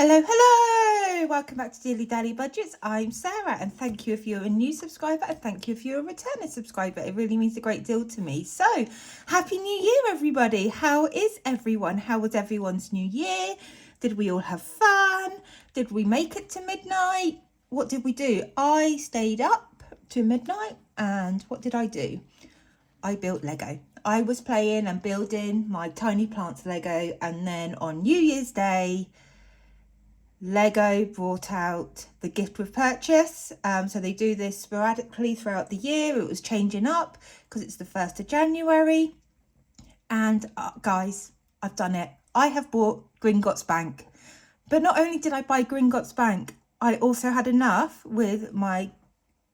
Hello, hello! Welcome back to Dilly Dally Budgets. I'm Sarah, and thank you if you're a new subscriber, and thank you if you're a returning subscriber. It really means a great deal to me. So, Happy New Year, everybody! How is everyone? How was everyone's New Year? Did we all have fun? Did we make it to midnight? What did we do? I stayed up to midnight, and what did I do? I built Lego. I was playing and building my tiny plants Lego, and then on New Year's Day, Lego brought out the gift with purchase. So they do this sporadically throughout the year. It was changing up because it's the 1st of January. And guys, I've done it. I have bought Gringotts Bank. But not only did I buy Gringotts Bank, I also had enough with my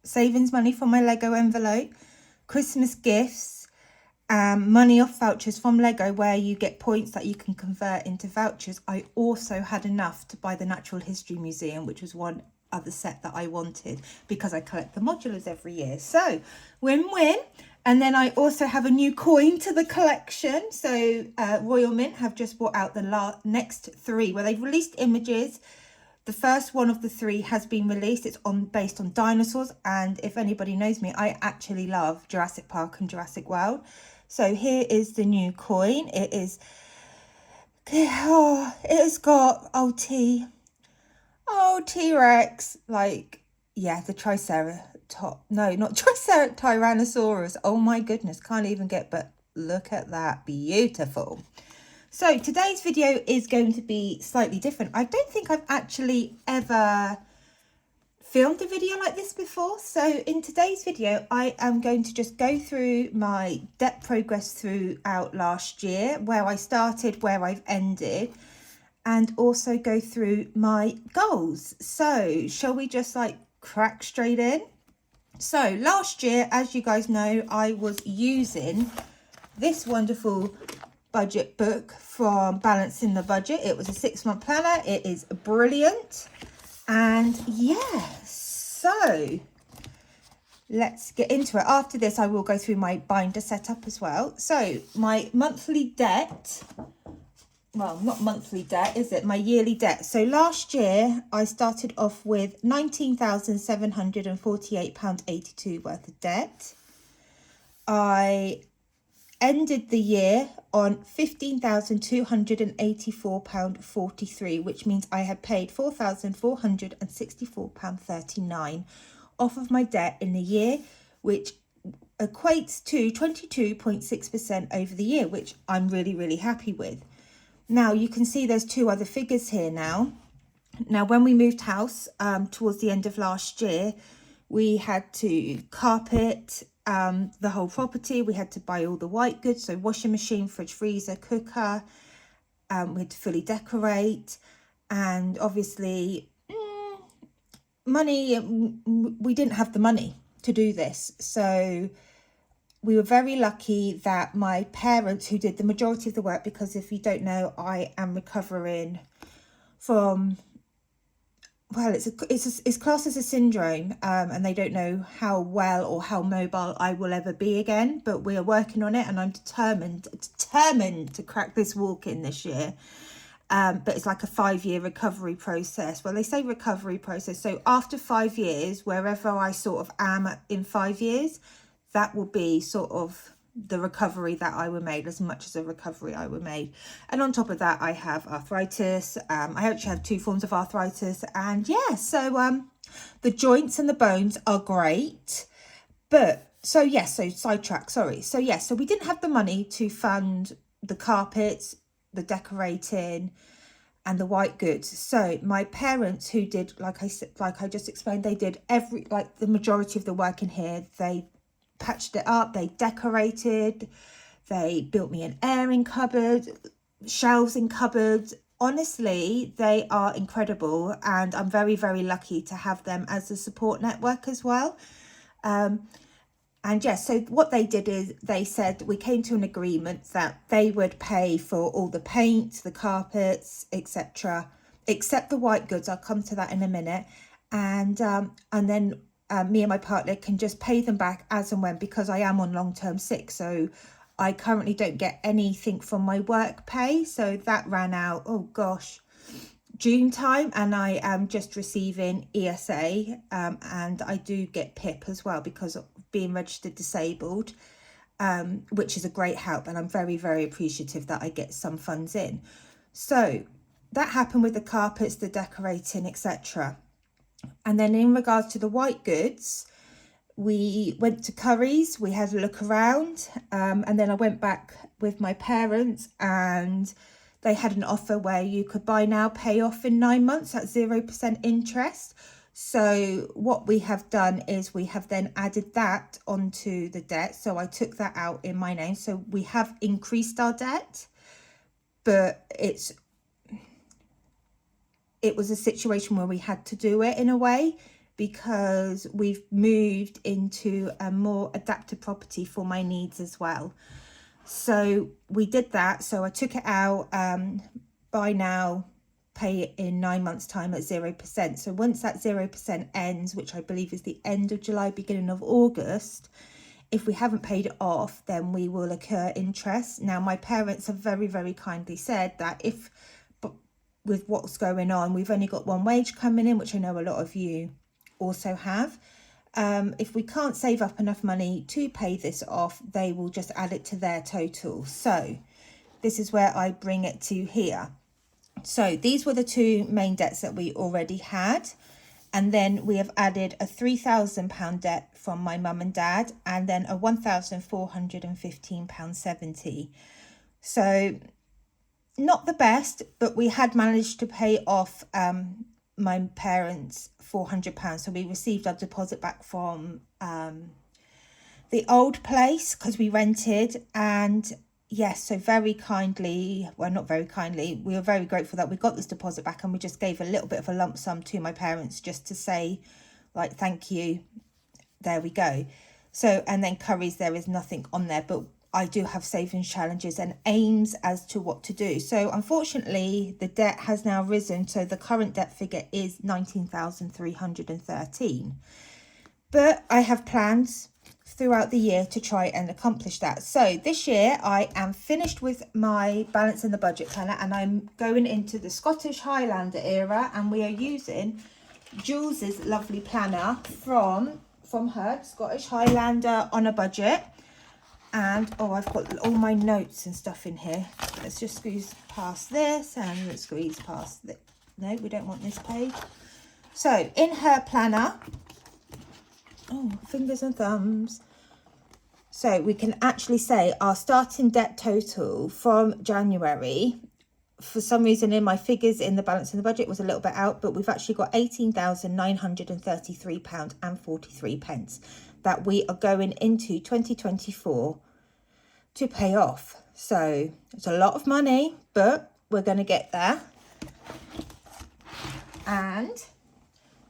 savings money from my Lego envelope, Christmas gifts, money off vouchers from Lego where you get points that you can convert into vouchers. I also had enough to buy the Natural History Museum, which was one other set that I wanted because I collect the modulars every year. So win-win. And then I also have a new coin to the collection. So Royal Mint have just brought out the next three where they've released images. The first one of the three has been released. It's based on dinosaurs. And if anybody knows me, I actually love Jurassic Park and Jurassic World. So here is the new coin. It is, it has got, T-Rex, like, yeah, the Tyrannosaurus. Oh my goodness, can't even get, but look at that, beautiful. So today's video is going to be slightly different. I don't think I've actually ever filmed a video like this before. So in today's video, I am going to just go through my debt progress throughout last year, where I started, where I've ended, and also go through my goals. So shall we just crack straight in? So last year, as you guys know, I was using this wonderful budget book from Balancing the Budget. It was a 6-month planner. It is brilliant. And yeah, so let's get into it. After this, I will go through my binder setup as well. So my monthly debt, well, not monthly debt, is it? My yearly debt. So last year, I started off with £19,748.82 worth of debt. I ended the year on £15,284.43, which means I had paid £4,464.39 off of my debt in the year, which equates to 22.6% over the year, which I'm really, really happy with. Now, you can see there's two other figures here now. Now, when we moved house towards the end of last year, we had to carpet the whole property. We had to buy all the white goods, so washing machine, fridge, freezer, cooker. We had to fully decorate, and obviously money, we didn't have the money to do this. So we were very lucky that my parents, who did the majority of the work, because if you don't know, I am recovering from, well, it's classed as a syndrome, and they don't know how well or how mobile I will ever be again, but we are working on it, and I'm determined to crack this walk in this year. But it's like a 5-year recovery process. Well, they say recovery process. So after 5 years, wherever I sort of am in 5 years, that will be sort of the recovery that I were made, as much as a recovery I were made. And on top of that, I have arthritis. I actually have 2 forms of arthritis, and yeah, so the joints and the bones are great. But so sidetrack, sorry. So so we didn't have the money to fund the carpets, the decorating, and the white goods. So my parents, who did, like I just explained, they did the majority of the work in here. They patched it up, they decorated, they built me an airing cupboard, shelves in cupboards. Honestly, they are incredible, and I'm very, very lucky to have them as a support network as well. And yes, so what they did is they said, we came to an agreement that they would pay for all the paint, the carpets, etc., except the white goods. I'll come to that in a minute. And then me and my partner can just pay them back as and when, because I am on long-term sick. So I currently don't get anything from my work pay. So that ran out, oh gosh, June time, and I am just receiving ESA, and I do get PIP as well because of being registered disabled, which is a great help, and I'm very, very appreciative that I get some funds in. So that happened with the carpets, the decorating, etc. And then in regards to the white goods, we went to Curry's, we had a look around, and then I went back with my parents, and they had an offer where you could buy now, pay off in 9 months at 0% interest. So what we have done is we have then added that onto the debt. So I took that out in my name. So we have increased our debt, but it was a situation where we had to do it in a way, because we've moved into a more adapted property for my needs as well. So we did that. So I took it out, buy now, pay it in 9 months time at 0%. So once that 0% ends, which I believe is the end of July, beginning of August, if we haven't paid it off, then we will incur interest. Now, my parents have very, very kindly said that if, with what's going on, we've only got one wage coming in, which I know a lot of you also have. If we can't save up enough money to pay this off, they will just add it to their total. So this is where I bring it to here. So these were the two main debts that we already had. And then we have added a £3,000 debt from my mum and dad, and then a £1,415.70. So not the best, but we had managed to pay off my parents £400. So we received our deposit back from the old place because we rented, and yes, so very kindly, well, not very kindly, we were very grateful that we got this deposit back, and we just gave a little bit of a lump sum to my parents just to say, like, thank you. There we go. So, and then Curry's, there is nothing on there, but I do have savings challenges and aims as to what to do. So unfortunately, the debt has now risen. So the current debt figure is 19,313. But I have plans throughout the year to try and accomplish that. So this year I am finished with my balance in the budget planner, and I'm going into the Scottish Highlander era, and we are using Jules's lovely planner from her Scottish Highlander on a budget. And oh, I've got all my notes and stuff in here. Let's just squeeze past this, and let's squeeze past this. No, we don't want this page. So in her planner, oh, fingers and thumbs. So we can actually say our starting debt total from January. For some reason in my figures in the balance in the budget was a little bit out, but we've actually got £18,933.43 that we are going into 2024 to pay off. So it's a lot of money, but we're going to get there. And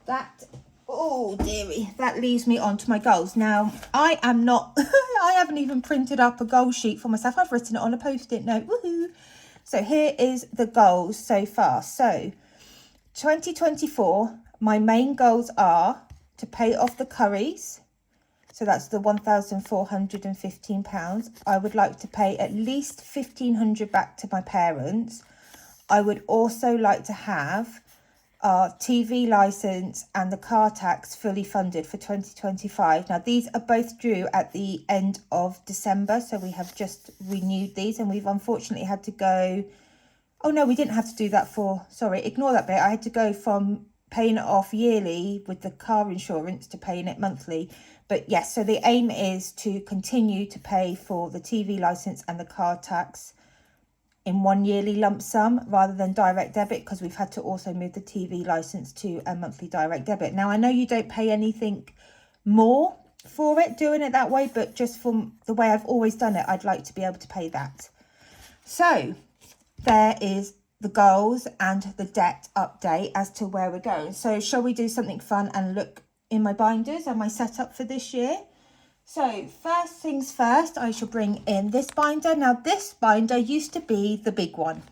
that, oh dearie, that leaves me on to my goals. Now, I am not, I haven't even printed up a goal sheet for myself. I've written it on a post-it note. Woohoo! So here is the goals so far. So 2024, my main goals are to pay off the Currys. So that's the £1,415. I would like to pay at least £1,500 back to my parents. I would also like to have our TV licence and the car tax fully funded for 2025. Now, these are both due at the end of December, so we have just renewed these, and we've unfortunately had to go... Oh, no, we didn't have to do that for... Sorry, ignore that bit. I had to go from paying it off yearly with the car insurance to paying it monthly. But yes, so the aim is to continue to pay for the TV licence and the car tax in one yearly lump sum rather than direct debit, because we've had to also move the TV licence to a monthly direct debit. Now, I know you don't pay anything more for it doing it that way, but just from the way I've always done it, I'd like to be able to pay that. So there is the goals and the debt update as to where we're going. So shall we do something fun and look in my binders and my setup for this year? So first things first, I shall bring in this binder. Now this binder used to be the big one.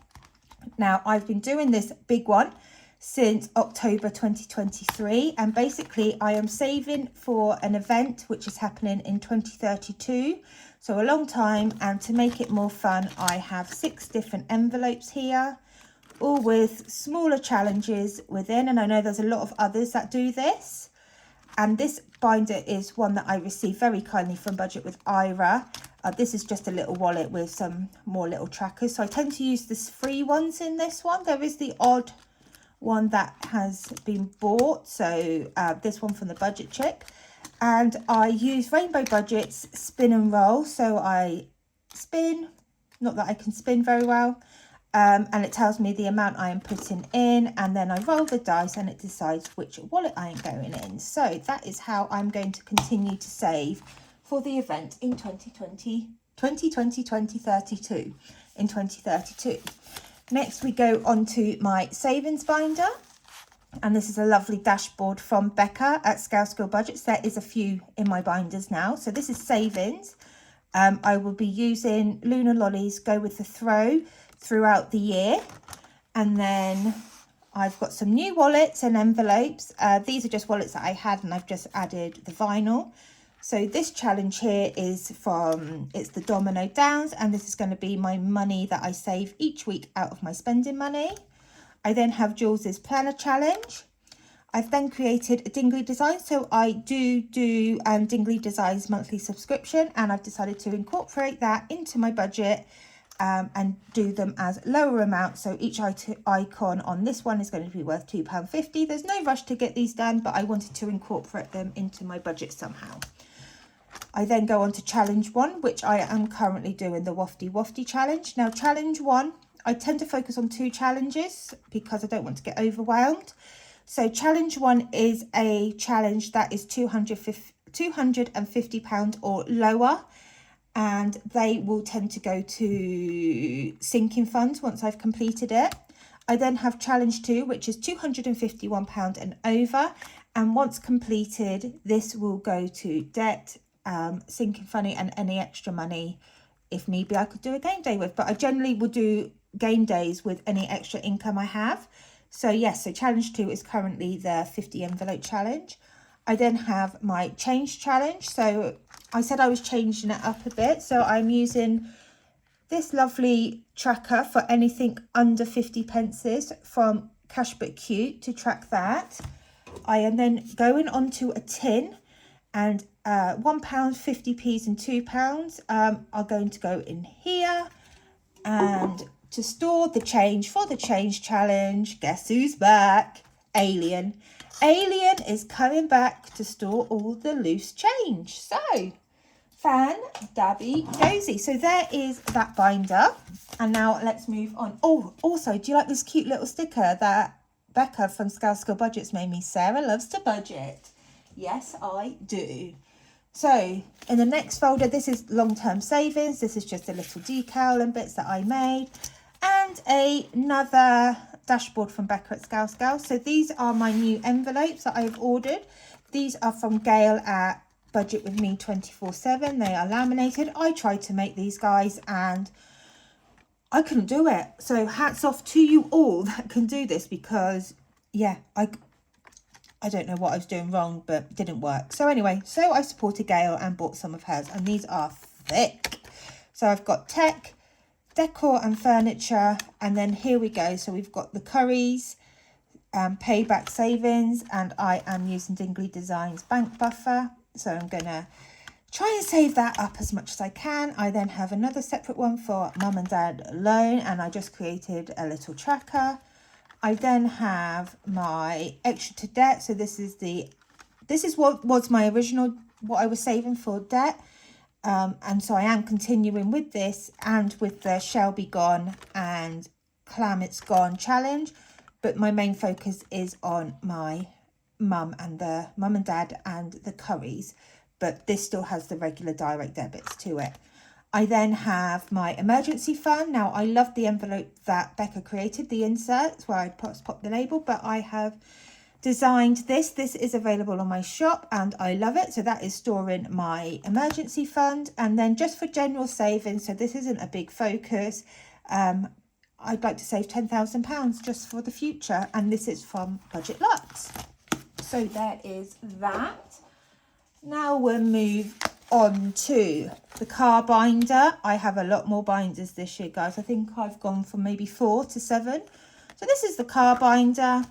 Now I've been doing this big one since October 2023, and basically I am saving for an event which is happening in 2032, so a long time. And to make it more fun, I have 6 different envelopes here, all with smaller challenges within. And I know there's a lot of others that do this. And this binder is one that I received very kindly from Budget with Ira. This is just a little wallet with some more little trackers. So I tend to use the free ones in this one. There is the odd one that has been bought. So this one from the Budget Chick. And I use Rainbow Budget's spin and roll. So I spin, not that I can spin very well. And it tells me the amount I am putting in, and then I roll the dice and it decides which wallet I am going in. So that is how I'm going to continue to save for the event in 2032. Next we go on to my savings binder, and this is a lovely dashboard from Becca at Scale Skill Budgets. There is a few in my binders now. So this is savings. I will be using Lunar Lollies Go With The Throw throughout the year. And then I've got some new wallets and envelopes. These are just wallets that I had, and I've just added the vinyl. So this challenge here is it's the Domino Downs, and this is going to be my money that I save each week out of my spending money. I then have Jules's Planner Challenge. I've then created a Dingley Design. So I do Dingley Design's monthly subscription, and I've decided to incorporate that into my budget and do them as lower amounts. So each icon on this one is going to be worth £2.50. There's no rush to get these done, but I wanted to incorporate them into my budget somehow. I then go on to challenge 1, which I am currently doing the Wafty challenge. Now challenge 1, I tend to focus on 2 challenges because I don't want to get overwhelmed. So challenge 1 is a challenge that is £250 or lower, and they will tend to go to sinking funds once I've completed it. I then have challenge 2, which is £251 and over, and once completed, this will go to debt, sinking fund, and any extra money, if need be, I could do a game day with. But I generally will do game days with any extra income I have. So yes, so challenge 2 is currently the 50 envelope challenge. I then have my change challenge. So I said I was changing it up a bit. So I'm using this lovely tracker for anything under 50 pences from Cash But Cute to track that. I am then going onto a tin, and £1, 50p's and £2 are going to go in here. And to store the change for the change challenge, guess who's back? Alien. Alien is coming back to store all the loose change. So, dabby dozy. So there is that binder. And now let's move on. Oh, also, do you like this cute little sticker that Becca from Scale Skill Budgets made me? Sarah loves to budget. Yes, I do. So in the next folder, this is long-term savings. This is just a little decal and bits that I made. And another dashboard from Becca at Scale. So these are my new envelopes that I've ordered. These are from Gail at Budget With Me 24/7. They are laminated. I tried to make these guys and I couldn't do it. So hats off to you all that can do this, because yeah, I don't know what I was doing wrong, but it didn't work. So anyway, so I supported Gail and bought some of hers, and these are thick. So I've got tech, decor and furniture, and then here we go. So we've got the curries, payback savings, and I am using Dingley Designs bank buffer. So I'm going to try and save that up as much as I can. I then have another separate one for mum and dad alone, and I just created a little tracker. I then have my extra to debt. So this is what was my original, what I was saving for debt. And so I am continuing with this and with the Shelby Gone and Clam It's Gone challenge. But my main focus is on my mum and dad and the curries. But this still has the regular direct debits to it. I then have my emergency fund. Now, I love the envelope that Becca created, the inserts where I pop the label, but I have designed this. This is available on my shop and I love it. So that is storing my emergency fund. And then just for general savings, so this isn't a big focus, I'd like to save £10,000 just for the future. And this is from Budget Lux. So there is that. Now we'll move on to the car binder. I have a lot more binders this year, guys. I think I've gone from maybe 4 to 7. So this is the car binder,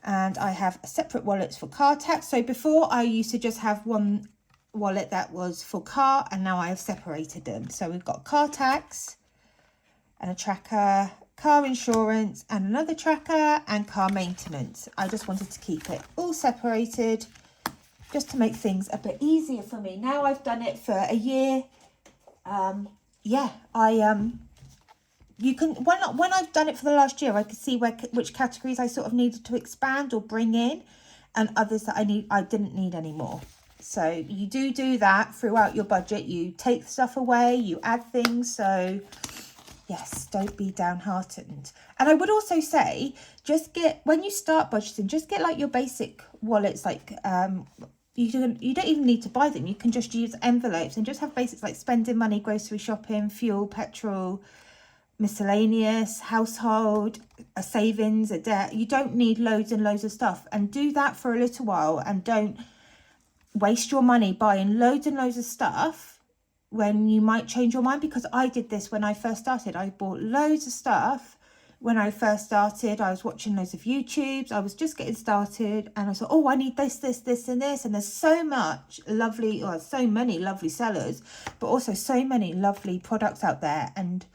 and I have separate wallets for car tax. So before I used to just have one wallet that was for car, and now I have separated them. So we've got car tax and a tracker, car insurance and another tracker, and car maintenance. I just wanted to keep it all separated just to make things a bit easier for me. Now I've done it for a year. You can, when I've done it for the last year, I could see which categories I sort of needed to expand or bring in, and others that I didn't need anymore. So you do that throughout your budget. You take stuff away, you add things. So yes, don't be downhearted. And I would also say, when you start budgeting, just get like your basic wallets, like you don't even need to buy them. You can just use envelopes and just have basics like spending money, grocery shopping, fuel, petrol, miscellaneous, household, a savings, a debt. You don't need loads and loads of stuff, and do that for a little while, and don't waste your money buying loads and loads of stuff when you might change your mind, because I did this when I first started. I bought loads of stuff when I first started. I was watching loads of YouTubes. I was just getting started, and I thought, oh, I need this, and this. And there's so many lovely sellers, but also so many lovely products out there. And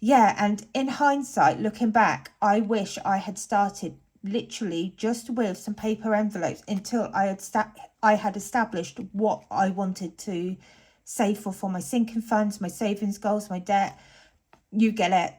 yeah, and in hindsight, looking back, I wish I had started literally just with some paper envelopes until I had established what I wanted to save for my sinking funds, my savings goals, my debt. You get it.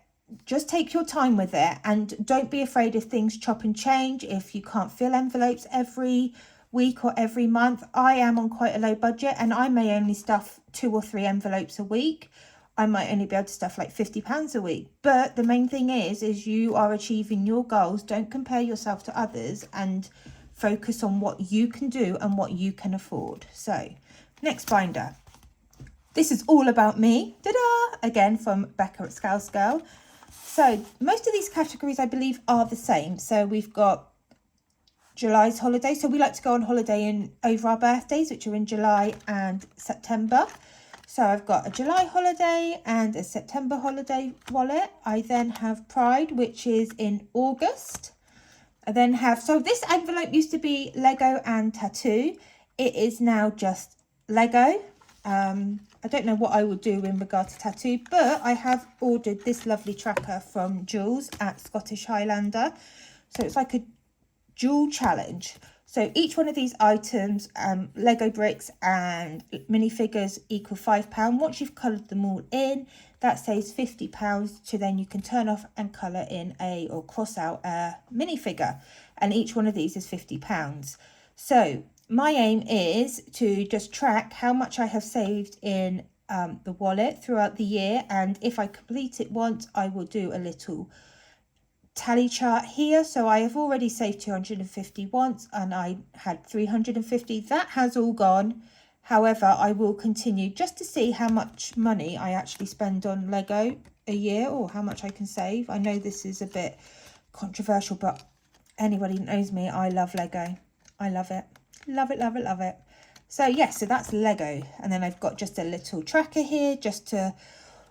Just take your time with it, and don't be afraid if things chop and change, if you can't fill envelopes every week or every month. I am on quite a low budget, and I may only stuff 2 or 3 envelopes a week. I might only be able to stuff like £50 a week. But the main thing is you are achieving your goals. Don't compare yourself to others, and focus on what you can do and what you can afford. So next binder. This is all about me. Ta-da! Again, from Becca at Scouse Girl. So most of these categories, I believe, are the same. So we've got July's holiday. So we like to go on holiday over our birthdays, which are in July and September. So I've got a July holiday and a September holiday wallet. I then have Pride, which is in August. I then have, so this envelope used to be Lego and tattoo. It is now just Lego. I don't know what I will do in regard to tattoo, but I have ordered this lovely tracker from Jules at Scottish Highlander. So it's like a jewel challenge. So each one of these items, Lego bricks and minifigures, equal £5. Once you've coloured them all in, that saves £50 to then you can turn off and colour in or cross out a minifigure. And each one of these is £50. So my aim is to just track how much I have saved in the wallet throughout the year. And if I complete it once, I will do a little tally chart here. So I have already saved 250 once, and I had 350. That has all gone. However, I will continue just to see how much money I actually spend on Lego a year, or how much I can save. I know this is a bit controversial, but anybody who knows me, I love Lego. I love it. Love it, love it, love it. So yes, so that's Lego. And then I've got just a little tracker here just to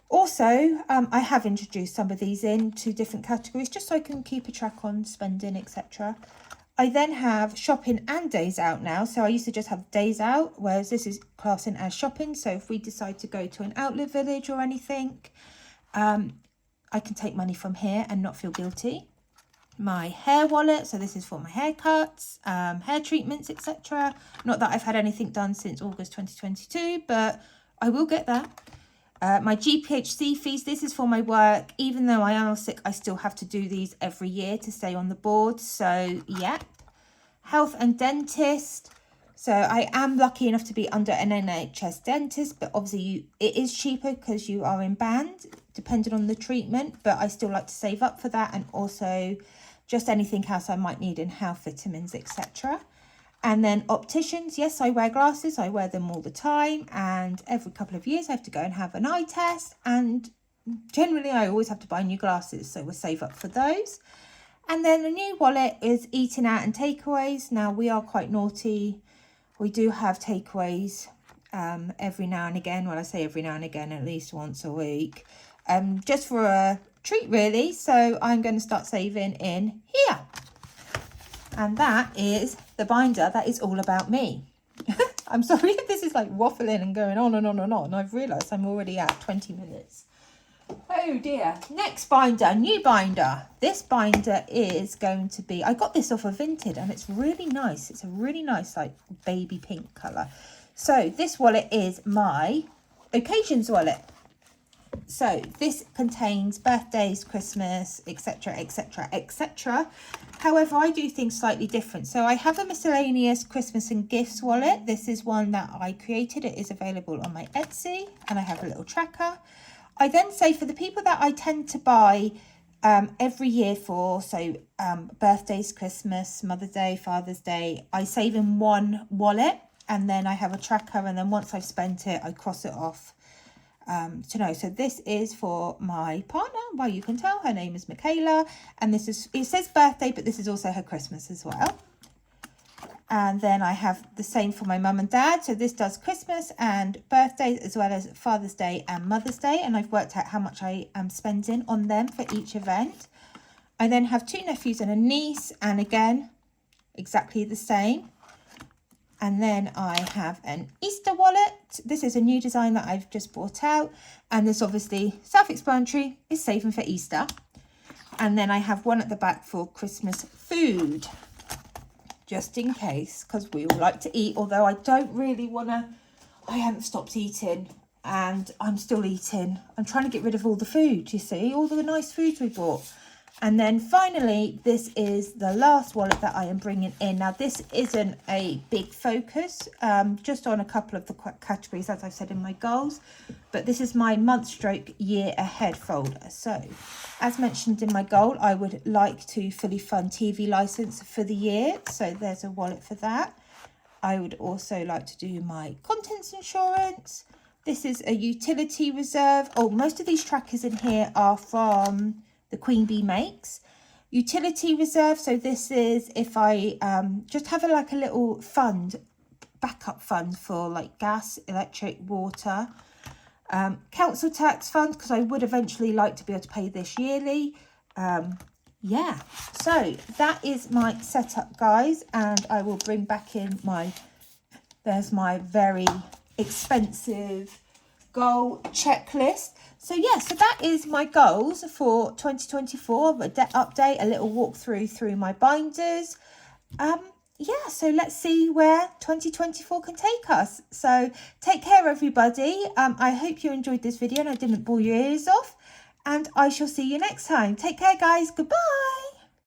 also, I have introduced some of these into different categories just so I can keep a track on spending, etc. I then have shopping and days out now. So I used to just have days out, whereas this is classing as shopping. So if we decide to go to an outlet village or anything, I can take money from here and not feel guilty. My hair wallet, so this is for my haircuts, hair treatments, etc. Not that I've had anything done since August 2022, but I will get that. My GPHC fees, this is for my work. Even though I am sick, I still have to do these every year to stay on the board. So, yeah. Health and dentist. So, I am lucky enough to be under an NHS dentist, but obviously it is cheaper because you are in band, depending on the treatment. But I still like to save up for that, and also just anything else I might need in health, vitamins, etc. And then opticians, yes, I wear glasses. I wear them all the time. And every couple of years I have to go and have an eye test. And generally I always have to buy new glasses. So we'll save up for those. And then the new wallet is eating out and takeaways. Now we are quite naughty. We do have takeaways every now and again. Well, I say every now and again, at least once a week. Just for treat really. So I'm going to start saving in here. And that is the binder that is all about me. I'm sorry if this is like waffling and going on and on and on. I've realised I'm already at 20 minutes. Oh dear. Next binder, new binder. This binder is going to be, I got this off of Vinted and it's really nice. It's a really nice like baby pink colour. So this wallet is my occasions wallet. So this contains birthdays, Christmas, etc, etc, etc. However, I do things slightly different. So I have a miscellaneous Christmas and gifts wallet. This is one that I created. It is available on my Etsy and I have a little tracker. I then say for the people that I tend to buy every year for, so birthdays, Christmas, Mother's Day, Father's Day, I save in one wallet and then I have a tracker, and then once I've spent it, I cross it off to know. So this is for my partner. Well, you can tell her name is Michaela, and this is, it says birthday, but this is also her Christmas as well. And then I have the same for my mum and dad. So this does Christmas and birthdays as well as Father's Day and Mother's Day. And I've worked out how much I am spending on them for each event. I then have 2 nephews and a niece. And again, exactly the same. And then I have an Easter wallet. This is a new design that I've just brought out. And this obviously self-explanatory is saving for Easter. And then I have one at the back for Christmas food, just in case, because we all like to eat, although I don't really want to, I haven't stopped eating and I'm still eating. I'm trying to get rid of all the food, you see, all the nice foods we bought. And then finally, this is the last wallet that I am bringing in. Now, this isn't a big focus, just on a couple of the categories, as I've said in my goals. But this is my month/year ahead folder. So, as mentioned in my goal, I would like to fully fund TV license for the year. So there's a wallet for that. I would also like to do my contents insurance. This is a utility reserve. Oh, most of these trackers in here are from the Queen Bee Makes. Utility reserve, so this is if I just have a little fund, backup fund for like gas, electric, water. Council tax fund, because I would eventually like to be able to pay this yearly. Yeah, so that is my setup, guys, and I will bring back in my, there's my very expensive goal checklist. So yeah, so that is my goals for 2024, a debt update, a little walkthrough through my binders. Yeah, so let's see where 2024 can take us. So take care, everybody. I hope you enjoyed this video and I didn't bore your ears off, and I shall see you next time. Take care, guys. Goodbye.